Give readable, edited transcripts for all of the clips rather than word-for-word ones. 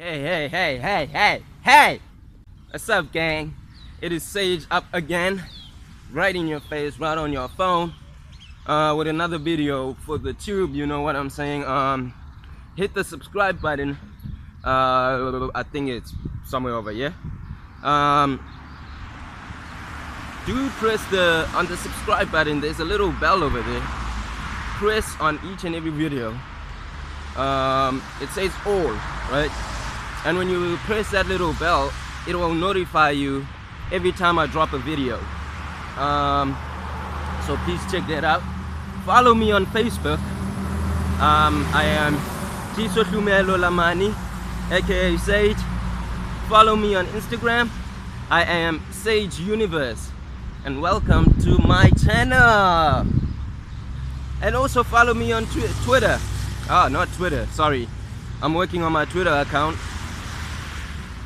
Hey! What's up, gang? It is Sage up again, right in your face, right on your phone, with another video for the tube. You know what I'm saying? Hit the subscribe button. I think it's somewhere over here. Do press on the subscribe button. There's a little bell over there. Press on each and every video. It says all, right? And when you press that little bell, it will notify you every time I drop a video. So please check that out. Follow me on Facebook. I am Tiso Hlumelo Lamani, aka Sage. Follow me on Instagram. I am Sage Universe, and welcome to my channel. And also follow me on Twitter. Not Twitter, sorry. I'm working on my Twitter account.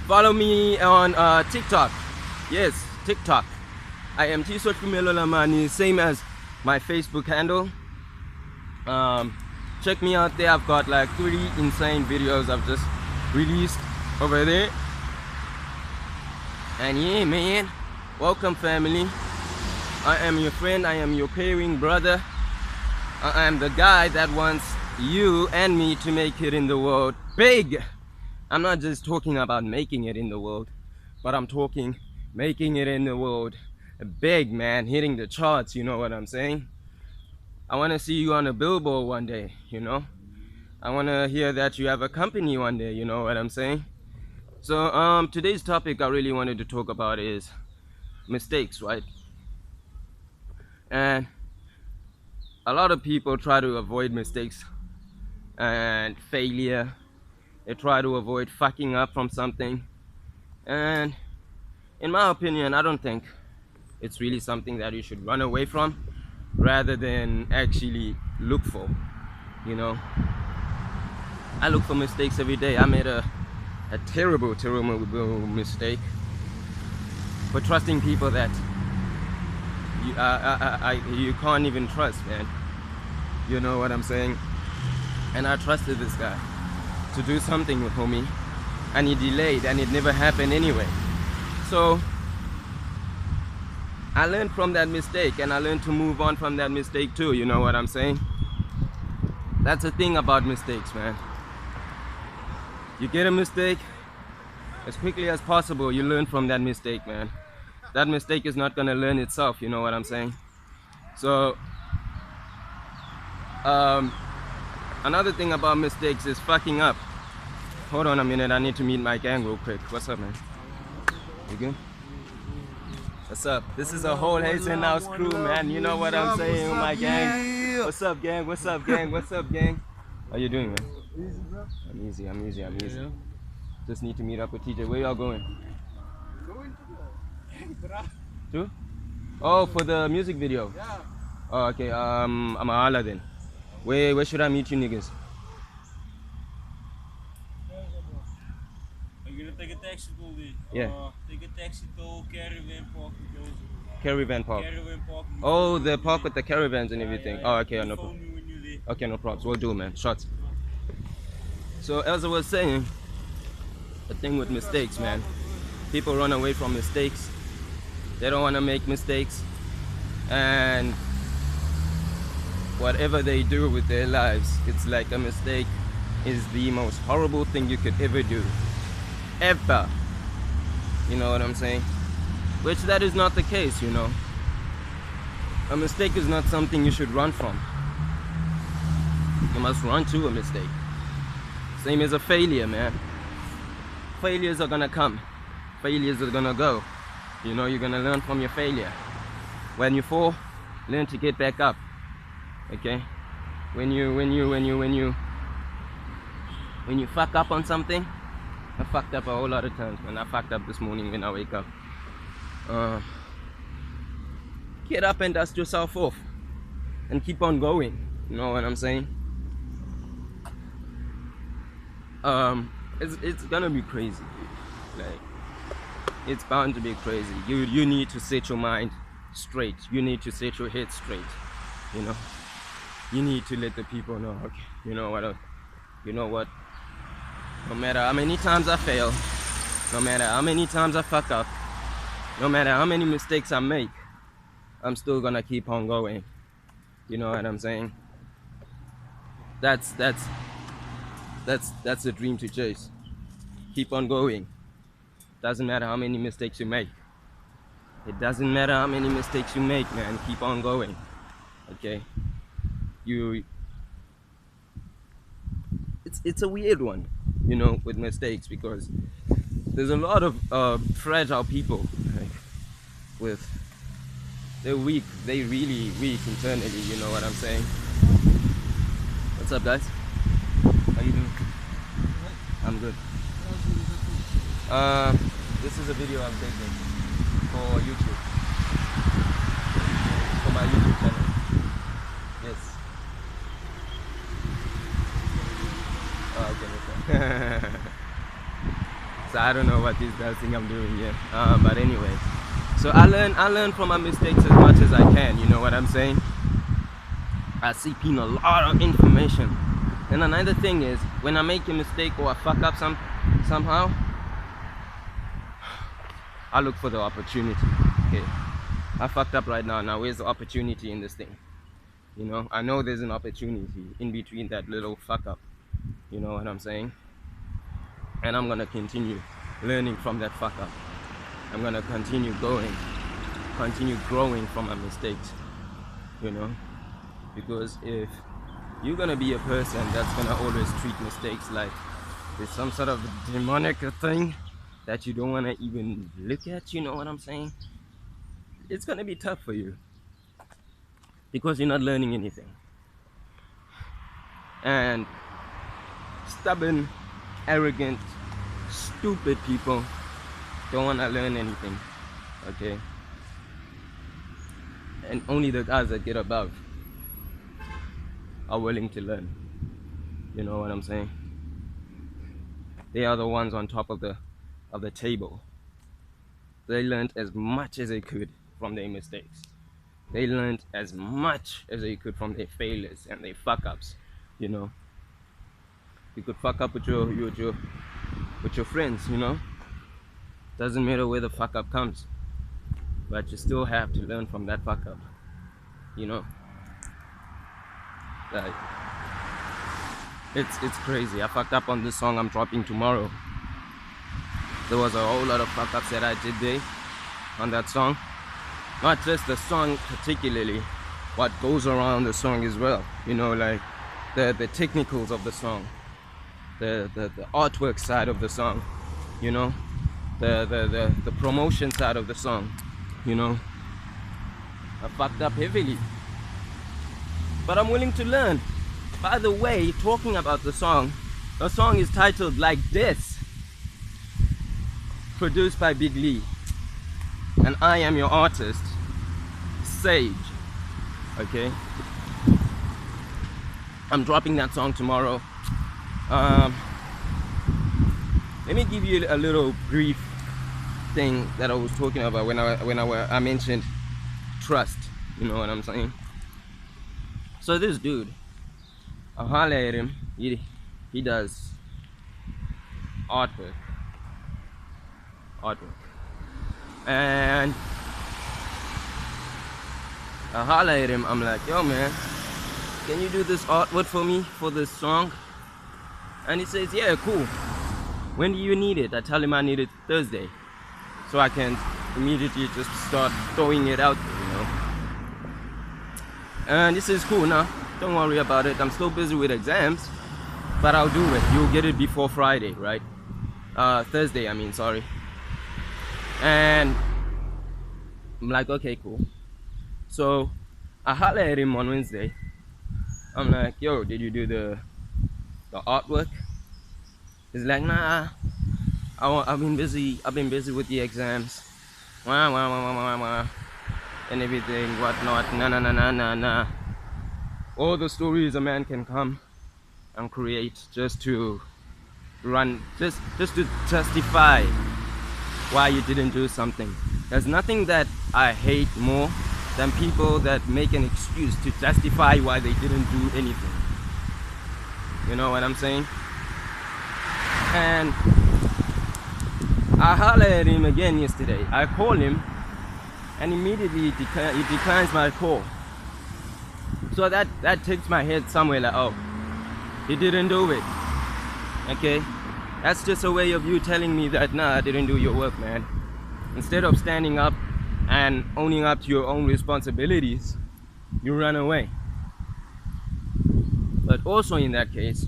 Follow me on TikTok. Yes, TikTok. I am Tiso Hlumelo Lamani, same as my Facebook handle. Check me out there. I've got like 3 insane videos I've just released over there. And yeah, man, welcome family. I am your friend. I am your caring brother. I am the guy that wants you and me to make it in the world big. I'm not just talking about making it in the world, but I'm talking making it in the world big, man, hitting the charts. You know what I'm saying? I want to see you on a billboard one day, you know? I want to hear that you have a company one day, you know what I'm saying? So today's topic I really wanted to talk about is mistakes, right? And a lot of people try to avoid mistakes and failure. They try to avoid fucking up from something. And in my opinion, I don't think it's really something that you should run away from rather than actually look for, you know? I look for mistakes every day. I made a terrible mistake for trusting people that you can't even trust, man. You know what I'm saying? And I trusted this guy to do something with me, and he delayed, and it never happened anyway. So I learned from that mistake, and I learned to move on from that mistake too. You know what I'm saying? That's the thing about mistakes, man. You get a mistake, as quickly as possible you learn from that mistake, man. That mistake is not gonna learn itself, you know what I'm saying? So another thing about mistakes is fucking up. Hold on a minute, I need to meet my gang real quick. What's up, man? You good? What's up? This is a whole Hazen House crew, man. You know what I'm saying, my gang. What's up, gang? What's up, gang? What's up, gang? How you doing, man? Easy, bro. I'm easy. Yeah. Just need to meet up with TJ. Where y'all going? Going to the To? Oh, for the music video. Yeah. Oh, okay. I'm a holla then. Where should I meet you niggas? Are you gonna take a taxi to the? Yeah. Take a taxi to Caravan Park. Caravan Park. Caravan Park. Oh, the park with the caravans and everything. Oh, okay. No Phone problem. me when you're there. Okay, no problems. We'll do, man. Shots. So as I was saying, the thing with mistakes, man. People run away from mistakes. They don't want to make mistakes. And whatever they do with their lives, it's like a mistake is the most horrible thing you could ever do. Ever. You know what I'm saying? Which that is not the case, you know. A mistake is not something you should run from. You must run to a mistake. Same as a failure, man. Failures are gonna come. Failures are gonna go. You know, you're gonna learn from your failure. When you fall, learn to get back up. Okay? When you fuck up on something, I fucked up a whole lot of times, man. I fucked up this morning when I wake up. Get up and dust yourself off and keep on going. You know what I'm saying? It's gonna be crazy, dude. Like, it's bound to be crazy. You need to set your mind straight. You need to set your head straight. You know, you need to let the people know. Okay, you know what? No matter how many times I fail, no matter how many times I fuck up, no matter how many mistakes I make, I'm still gonna keep on going. You know what I'm saying? That's a dream to chase. Keep on going. Doesn't matter how many mistakes you make. It doesn't matter how many mistakes you make, man. Keep on going. Okay? It's a weird one, you know, with mistakes, because there's a lot of fragile people, like, they're weak. They're really weak internally. You know what I'm saying? What's up, guys? How you doing? I'm good. This is a video I'm taking for YouTube, for my YouTube channel. Yes. Oh, okay. So I don't know what these guys think I'm doing here. But anyway, so I learn from my mistakes as much as I can. You know what I'm saying? I seep in a lot of information. And another thing is, when I make a mistake or I fuck up somehow, I look for the opportunity. Okay, I fucked up right now. Now where's the opportunity in this thing? You know, I know there's an opportunity in between that little fuck up. You know what I'm saying? And I'm gonna continue learning from that fuck up. I'm gonna continue going, continue growing from my mistakes. You know, because if you're gonna be a person that's gonna always treat mistakes like it's some sort of demonic thing that you don't want to even look at, you know what I'm saying? It's gonna be tough for you, because you're not learning anything. And stubborn, arrogant, stupid people don't want to learn anything. Okay? And only the guys that get above are willing to learn. You know what I'm saying? They are the ones on top of the table. They learned as much as they could from their mistakes. They learned as much as they could from their failures and their fuck ups. You know, you could fuck up with your friends. You know, doesn't matter where the fuck up comes, but you still have to learn from that fuck up. You know, like, it's crazy. I fucked up on this song I'm dropping tomorrow. There was a whole lot of fuck ups that I did there on that song. Not just the song particularly, what goes around the song as well. You know, like the technicals of the song, the artwork side of the song, you know, the promotion side of the song, you know. I fucked up heavily, but I'm willing to learn. By the way, talking about the song is titled Like This, produced by Big Lee, and I am your artist, Sage. Okay, I'm dropping that song tomorrow. Let me give you a little brief thing that I was talking about when I mentioned trust. You know what I'm saying? So this dude, I holler at him. He does artwork, and I holler at him. I'm like, yo man, can you do this artwork for me for this song? And he says, yeah, cool. When do you need it? I tell him I need it Thursday, so I can immediately just start throwing it out there, you know. And he says, cool, now don't worry about it, I'm still busy with exams, but I'll do it. You'll get it before Friday, right? Thursday, I mean, sorry. And I'm like, okay, cool. So I holler at him on Wednesday. I'm like, yo, did you do the artwork? He's like, nah, I've been busy with the exams, and everything, whatnot, nah. All the stories a man can come and create just to justify why you didn't do something. There's nothing that I hate more than people that make an excuse to justify why they didn't do anything. You know what I'm saying? And I hollered at him again yesterday. I called him and immediately he declines my call. So that takes my head somewhere like, oh, he didn't do it. Okay? That's just a way of you telling me that, nah, I didn't do your work, man. Instead of standing up and owning up to your own responsibilities, you run away. But also in that case,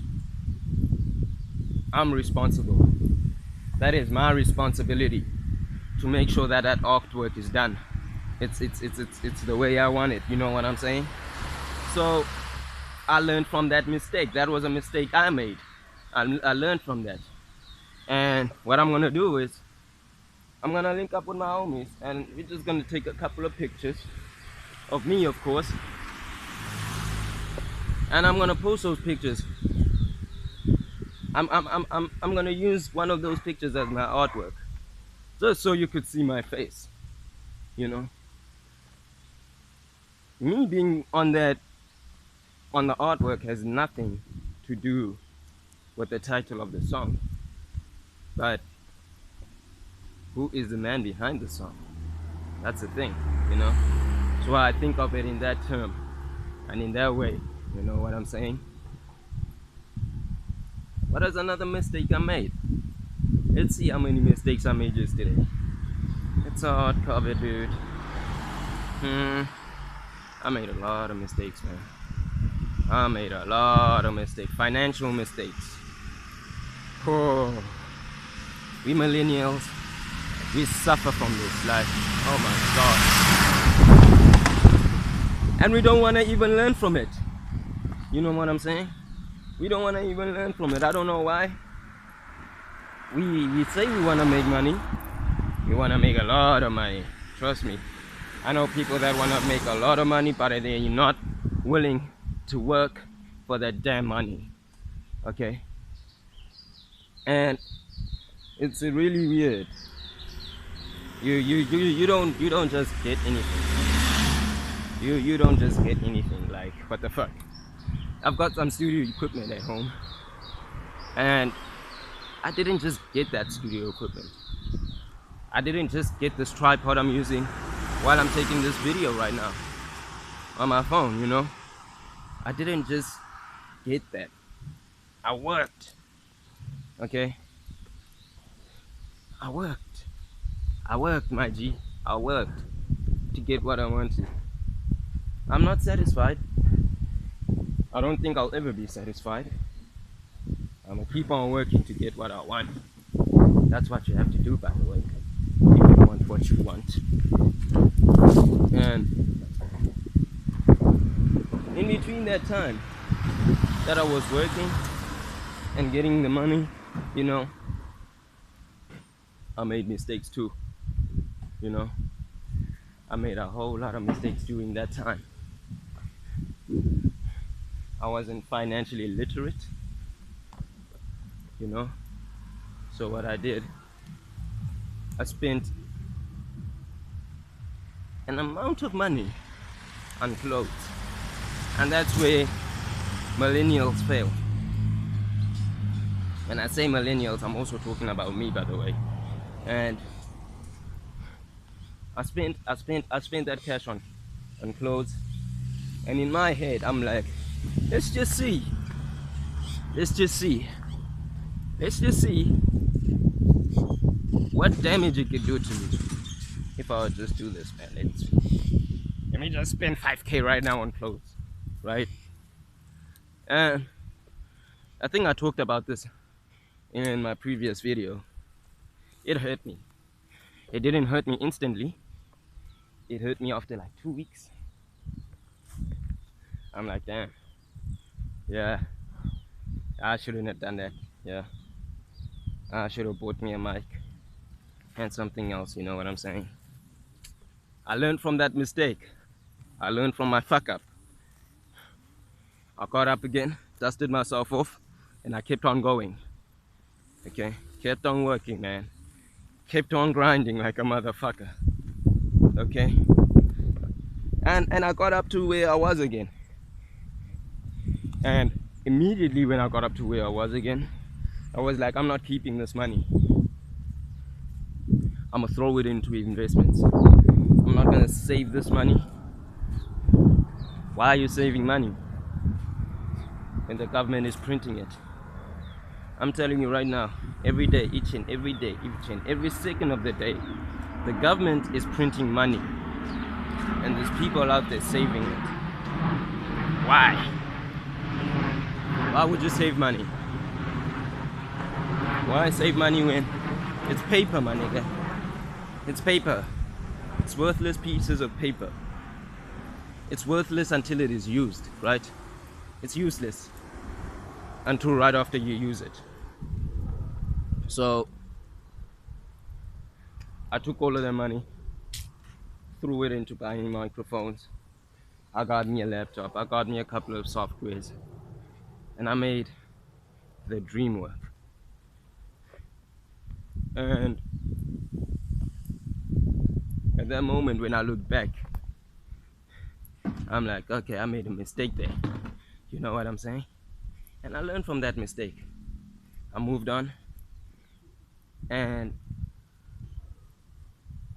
I'm responsible. That is my responsibility to make sure that that artwork is done. It's the way I want it. You know what I'm saying? So I learned from that mistake. That was a mistake I made. I learned from that. And what I'm gonna do is I'm gonna link up with my homies and we're just gonna take a couple of pictures of me, of course. And I'm gonna post those pictures. I'm gonna use one of those pictures as my artwork, just so you could see my face. You know, me being on the artwork has nothing to do with the title of the song, but who is the man behind the song? That's the thing, you know. So I think of it in that term and in that way. You know what I'm saying? What is another mistake I made? Let's see how many mistakes I made yesterday. It's a hard cover, dude. I made a lot of mistakes, man. I made a lot of mistakes. Financial mistakes. Oh, we millennials, we suffer from this life. Oh my God. And we don't want to even learn from it. You know what I'm saying? We don't want to even learn from it. I don't know why. We say we want to make money. We want to make a lot of money. Trust me. I know people that want to make a lot of money, but they're not willing to work for that damn money. Okay? And it's really weird. You don't just get anything. You don't just get anything. Like, what the fuck? I've got some studio equipment at home, and I didn't just get that studio equipment. I didn't just get this tripod I'm using while I'm taking this video right now on my phone, you know. I didn't just get that. I worked. Okay? I worked, my G. I worked to get what I wanted. I'm not satisfied. I don't think I'll ever be satisfied. I'm gonna keep on working to get what I want. That's what you have to do, by the way, if you want what you want. And in between that time that I was working and getting the money, you know, I made mistakes too. You know, I made a whole lot of mistakes during that time. I wasn't financially literate, you know. So what I did, I spent an amount of money on clothes, and that's where millennials fail. When I say millennials, I'm also talking about me, by the way. And I spent that cash on clothes, and in my head I'm like, let's just see what damage it could do to me if I would just do this, man. Let me just spend 5K right now on clothes, right? And I think I talked about this in my previous video. It hurt me. It didn't hurt me instantly. It hurt me after like 2 weeks. I'm like, damn. Yeah, I shouldn't have done that. Yeah, I should have bought me a mic and something else, you know what I'm saying? I learned from that mistake. I learned from my fuck up. I got up again, dusted myself off, and I kept on going. Okay, kept on working, man. Kept on grinding like a motherfucker. Okay, and I got up to where I was again. And immediately when I got up to where I was again, I was like, I'm not keeping this money. I'm gonna throw it into investments. I'm not gonna save this money. Why are you saving money when the government is printing it? I'm telling you right now, every day, each and every day, each and every second of the day, the government is printing money, and there's people out there saving it. Why? Why would you save money? Why save money when it's paper, my nigga? It's paper. It's worthless pieces of paper. It's worthless until it is used, right? It's useless until right after you use it. So I took all of their money, threw it into buying microphones. I got me a laptop. I got me a couple of softwares, and I made the dream work. And at that moment, when I look back, I'm like, okay, I made a mistake there. You know what I'm saying? And I learned from that mistake. I moved on, and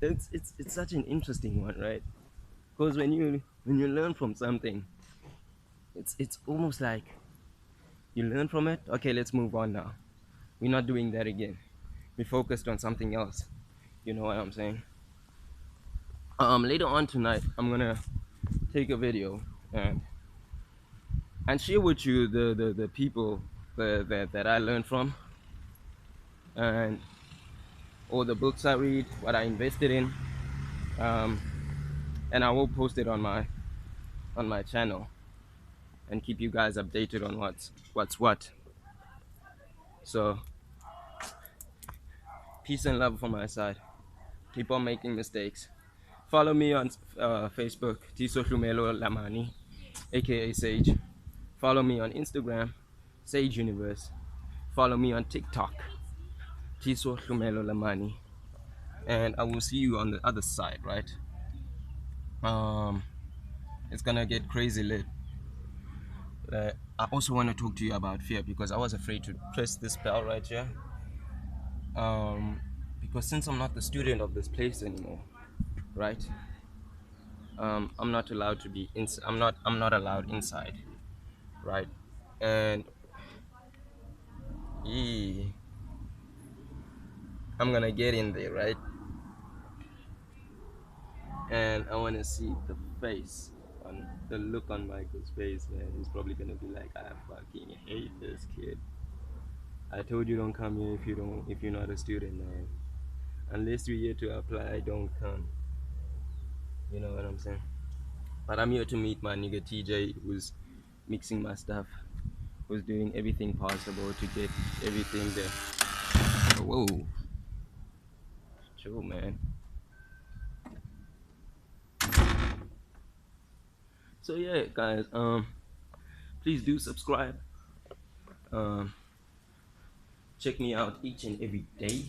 it's such an interesting one, right? Because when you learn from something, it's almost like you learn from it. Okay, let's move on now. We're not doing that again. We focused on something else. You know what I'm saying? Later on tonight, I'm gonna take a video and share with you the people that I learned from, and all the books I read, what I invested in, and I will post it on my channel and keep you guys updated on what's what. So peace and love from my side. Keep on making mistakes. Follow me on Facebook, Tiso Hlumelo Lamani, aka Sage. Follow me on Instagram, Sage Universe. Follow me on TikTok, Tiso Hlumelo Lamani. And I will see you on the other side, right? It's gonna get crazy lit. I also want to talk to you about fear, because I was afraid to press this bell right here. Because since I'm not the student of this place anymore, right? I'm not allowed to be I'm not allowed inside, right? And I'm gonna get in there, right? And I want to see the face, on the look on Michael's face, man. He's probably gonna be like, I fucking hate this kid. I told you don't come here if you're not a student, man. Unless you're here to apply, don't come. You know what I'm saying? But I'm here to meet my nigga TJ, who's mixing my stuff, who's doing everything possible to get everything there. Whoa. Chill, man. So yeah, guys, please do subscribe. Check me out each and every day.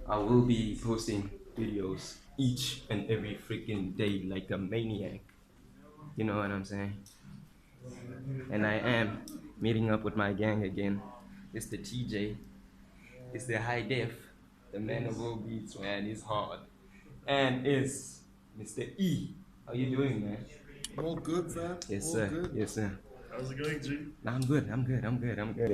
I will be posting videos each and every freaking day like a maniac. You know what I'm saying? And I am meeting up with my gang again. It's the TJ. It's the high def. The man of all beats, man. He's hard. And it's Mr. E. How you doing, man? All good, fam. Yes, All sir. good. Yes, sir. How's it going, G? I'm good. I'm good.